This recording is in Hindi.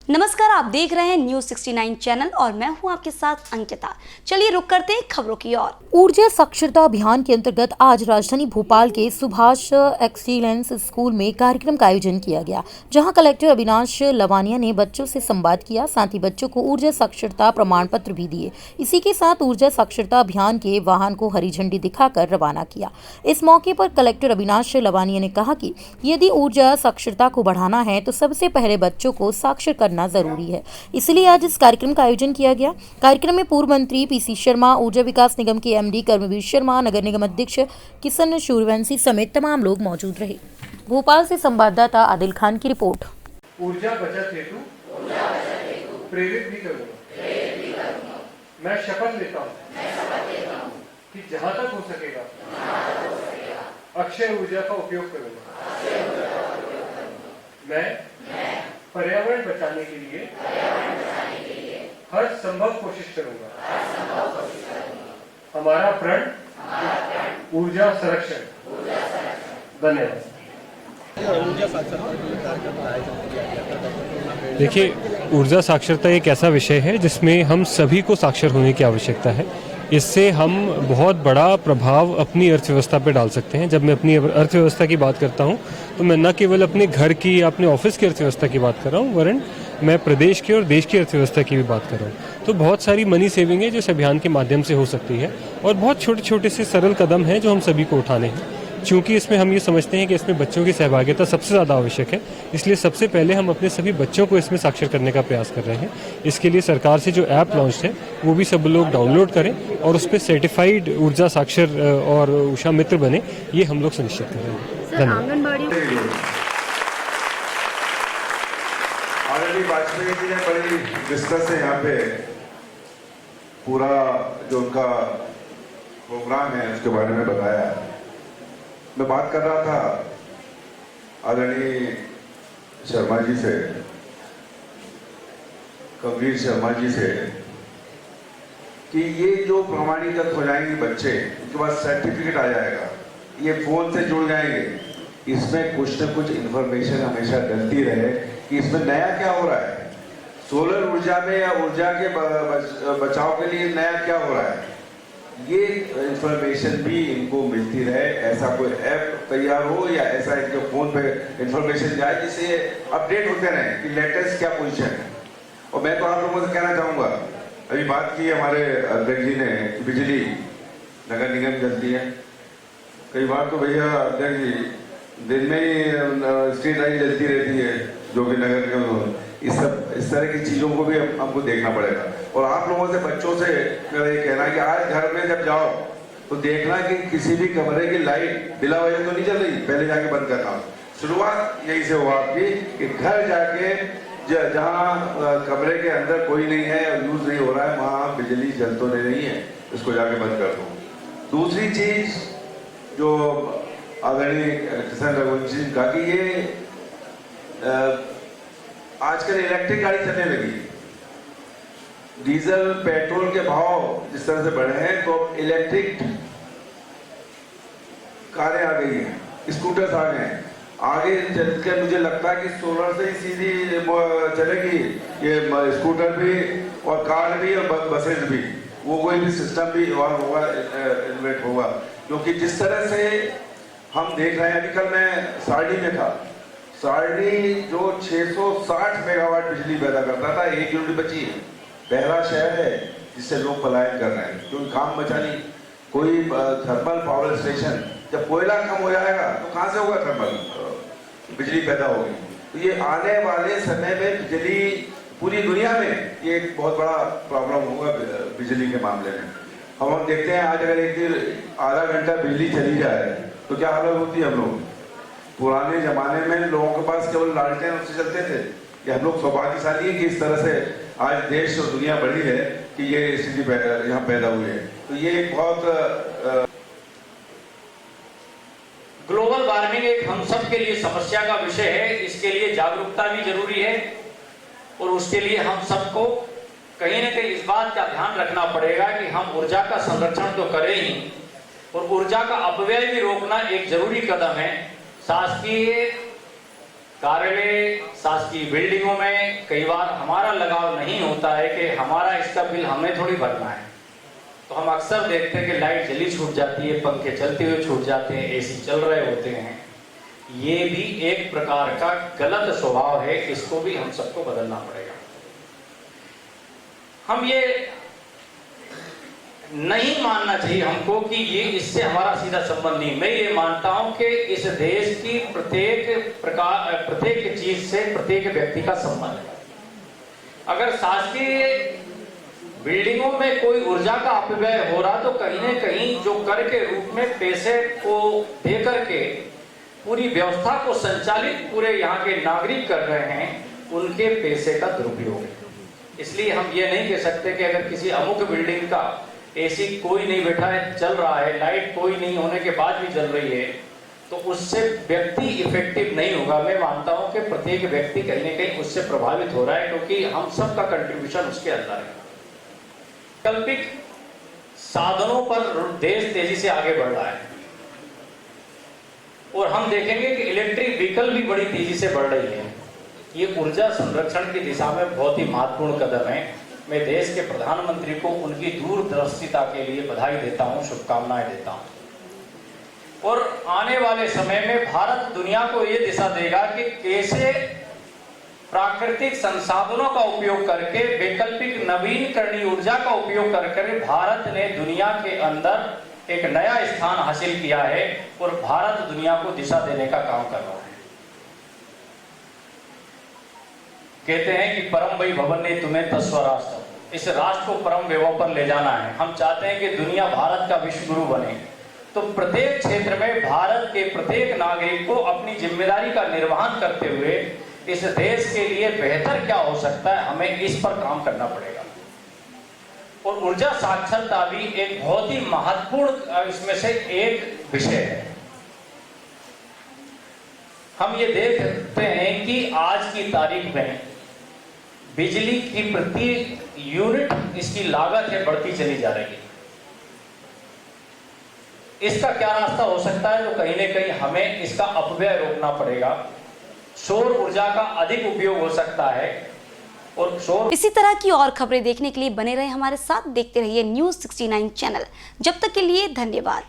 नमस्कार, आप देख रहे हैं न्यूज 69 चैनल और मैं हूं आपके साथ अंकिता। चलिए रुक करते हैं खबरों की ओर। ऊर्जा साक्षरता अभियान के अंतर्गत आज राजधानी भोपाल के सुभाष एक्सीलेंस स्कूल में कार्यक्रम का आयोजन किया गया, जहां कलेक्टर अविनाश लवानिया ने बच्चों से संवाद किया, साथ ही बच्चों को ऊर्जा साक्षरता प्रमाण पत्र भी दिए। इसी के साथ ऊर्जा साक्षरता अभियान के वाहन को हरी झंडी दिखाकर रवाना किया। इस मौके पर कलेक्टर अविनाश लवानिया ने कहा कि यदि ऊर्जा साक्षरता को बढ़ाना है तो सबसे पहले बच्चों को साक्षर करना जरूरी है, इसलिए आज इस कार्यक्रम का आयोजन किया गया। कार्यक्रम में पूर्व मंत्री पीसी शर्मा, ऊर्जा विकास निगम के एमडी कर्मवीर शर्मा, नगर निगम अध्यक्ष किशन सूर्यवंशी समेत तमाम लोग मौजूद रहे। भोपाल से संवाददाता आदिल खान की रिपोर्ट। ऊर्जा बचत हेतु प्रेरित भी करूंगा। मैं शपथ लेता हूँ कि जहाँ तक हो सकेगा अक्षय ऊर्जा का उपयोग करूंगा। मैं पर्यावरण बचाने के लिए हर संभव कोशिश करूंगा। हमारा प्रण ऊर्जा संरक्षण। धन्यवाद। देखिए, ऊर्जा साक्षरता एक ऐसा विषय है जिसमें हम सभी को साक्षर होने की आवश्यकता है। इससे हम बहुत बड़ा प्रभाव अपनी अर्थव्यवस्था पर डाल सकते हैं। जब मैं अपनी अर्थव्यवस्था की बात करता हूं तो मैं न केवल अपने घर की या अपने ऑफिस की अर्थव्यवस्था की बात कर रहा हूं, वरन मैं प्रदेश की और देश की अर्थव्यवस्था की भी बात कर रहा हूं। तो बहुत सारी मनी सेविंग है जो इस अभियान के माध्यम से हो सकती है और बहुत छोटे छोटे से सरल कदम हैं जो हम सभी को उठाने हैं। चूँकि इसमें हम ये समझते हैं कि इसमें बच्चों की सहभागिता सबसे ज़्यादा आवश्यक है, इसलिए सबसे पहले हम अपने सभी बच्चों को इसमें साक्षर करने का प्रयास कर रहे हैं। इसके लिए सरकार से जो ऐप लॉन्च है वो भी सब लोग डाउनलोड करें और उस पर सर्टिफाइड ऊर्जा साक्षर और उषा मित्र बने, ये हम लोग सुनिश्चित कर रहे हैं। धन्यवाद। ऑलरेडी वाजपेयी जी ने बड़ी विस्तार से यहाँ पे पूरा जो उनका प्रोग्राम है उसके बारे में बताया। मैं बात कर रहा था आदरणीय शर्मा जी से, कबीर शर्मा जी से, कि ये जो प्रमाणीकृत हो जाएंगे बच्चे, उनके बाद सर्टिफिकेट आ जाएगा, ये फोन से जुड़ जाएंगे, इसमें कुछ न कुछ इंफॉर्मेशन हमेशा डलती रहे कि इसमें नया क्या हो रहा है, सोलर ऊर्जा में या ऊर्जा के बचाव के लिए नया क्या हो रहा है, ये इंफॉर्मेशन भी इनको मिलती रहे। ऐसा कोई ऐप तैयार हो या ऐसा इनके फोन पे इंफॉर्मेशन जाए जिससे अपडेट होते रहे कि लेटेस्ट क्या पोजीशन है। और मैं तो आप लोगों से कहना चाहूँगा, अभी बात की हमारे अध्यक्ष जी ने कि बिजली नगर निगम जलती है। कई बार तो भैया अध्यक्ष जी दिन में ही स्ट्रीट लाइट जलती रहती है जो कि नगर निगम, इस तरह की चीज़ों को भी हमको देखना पड़ेगा। और आप लोगों से, बच्चों से मेरा ये कहना है कि आज घर में जब जाओ तो देखना कि किसी भी कमरे की लाइट बिना वजह तो नहीं चल रही, पहले जाके बंद करना। शुरुआत यही से हुआ आपकी कि घर जाके जहाँ कमरे के अंदर कोई नहीं है, यूज नहीं हो रहा है, वहाँ बिजली जल तो नहीं है, इसको जाके बंद कर दो। दूसरी चीज जो आदरणीय किशन रघुवंशी जी का कि ये आजकल इलेक्ट्रिक गाड़ी चलने लगी, डीजल पेट्रोल के भाव जिस तरह से बढ़े हैं तो इलेक्ट्रिक कारें आ गई हैं, स्कूटर्स आ गए हैं। आगे चलकर मुझे लगता है कि सोलर से ही सीधी चलेगी ये स्कूटर भी और कार भी और बसेज भी, वो कोई भी सिस्टम भी इवॉल्व होगा, इन्वेंट होगा। क्योंकि जिस तरह से हम देख रहे हैं, अभी कल मैं सारणी में था, सारणी जो 660 मेगावाट बिजली पैदा करता था, 1 यूनिट बची है। पहला शहर है जिससे लोग पलायन कर रहे हैं क्योंकि काम बचा नहीं। कोई थर्मल पावर स्टेशन, जब कोयला कम हो जाएगा तो कहाँ से होगा थर्मल बिजली पैदा होगी। तो ये आने वाले समय में बिजली पूरी दुनिया में ये एक बहुत बड़ा प्रॉब्लम होगा बिजली के मामले में। हम देखते हैं आज अगर एक दिन आधा घंटा बिजली चली जाए तो क्या हालत होती है हम लोग। पुराने जमाने में लोगों के पास केवल लालटेन उससे चलते थे। ये हम लोग सौभाग्यशाली है कि इस तरह से आज देश और दुनिया बढ़ी है कि ये स्थिति यहाँ पैदा हुई है। तो ये एक बहुत ग्लोबल वार्मिंग एक हम सब के लिए समस्या का विषय है। इसके लिए जागरूकता भी जरूरी है और उसके लिए हम सबको कहीं न कहीं इस बात का ध्यान रखना पड़ेगा कि हम ऊर्जा का संरक्षण तो करें ही और ऊर्जा का अपव्यय भी रोकना एक जरूरी कदम है। शासकीय कार्यालय, शासकीय बिल्डिंगों में कई बार हमारा लगाव नहीं होता है कि हमारा इसका बिल हमें थोड़ी भरना है, तो हम अक्सर देखते हैं कि लाइट जली छूट जाती है, पंखे चलते हुए छूट जाते हैं, एसी चल रहे होते हैं। ये भी एक प्रकार का गलत स्वभाव है, इसको भी हम सबको बदलना पड़ेगा। हम ये नहीं मानना चाहिए हमको कि ये इससे हमारा सीधा संबंध नहीं। मैं ये मानता हूं कि इस देश की प्रत्येक चीज से प्रत्येक व्यक्ति का संबंध है। अगर शासकीय बिल्डिंगों में कोई ऊर्जा का अपव्यय हो रहा तो कहीं न कहीं जो कर के रूप में पैसे को दे करके पूरी व्यवस्था को संचालित पूरे यहाँ के नागरिक कर रहे हैं, उनके पैसे का दुरुपयोग है। इसलिए हम ये नहीं कह सकते कि अगर किसी अमुक बिल्डिंग का एसी कोई नहीं बैठा है, चल रहा है, लाइट कोई नहीं होने के बाद भी चल रही है, तो उससे व्यक्ति इफेक्टिव नहीं होगा। मैं मानता हूं कि प्रत्येक व्यक्ति कहीं ना कहीं उससे प्रभावित हो रहा है, क्योंकि हम सब का कंट्रीब्यूशन उसके अंदर है। वैकल्पिक साधनों पर देश तेजी से आगे बढ़ रहा है और हम देखेंगे कि इलेक्ट्रिक व्हीकल भी बड़ी तेजी से बढ़ रही है। ये ऊर्जा संरक्षण की दिशा में बहुत ही महत्वपूर्ण कदम है। मैं देश के प्रधानमंत्री को उनकी दूरदर्शिता के लिए बधाई देता हूं, शुभकामनाएं देता हूं। और आने वाले समय में भारत दुनिया को यह दिशा देगा कि कैसे प्राकृतिक संसाधनों का उपयोग करके, वैकल्पिक नवीनकरणीय ऊर्जा का उपयोग करके भारत ने दुनिया के अंदर एक नया स्थान हासिल किया है और भारत दुनिया को दिशा देने का काम कर रहा है। कहते हैं कि परम वै भवन ने तुम्हें तस्व राष्ट्र, इस राष्ट्र को परम वैभव पर ले जाना है। हम चाहते हैं कि दुनिया भारत का विश्व गुरु बने, तो प्रत्येक क्षेत्र में भारत के प्रत्येक नागरिक को अपनी जिम्मेदारी का निर्वहन करते हुए इस देश के लिए बेहतर क्या हो सकता है, हमें इस पर काम करना पड़ेगा। और ऊर्जा साक्षरता भी एक बहुत ही महत्वपूर्ण इसमें से एक विषय है। हम ये देखते हैं कि आज की तारीख में बिजली की प्रति यूनिट इसकी लागत है बढ़ती चली जा रही है। इसका क्या रास्ता हो सकता है? तो कहीं न कहीं हमें इसका अपव्यय रोकना पड़ेगा। सौर ऊर्जा का अधिक उपयोग हो सकता है और सौर इसी तरह की और खबरें देखने के लिए बने रहे हमारे साथ, देखते रहिए न्यूज़ 69 चैनल। जब तक के लिए धन्यवाद।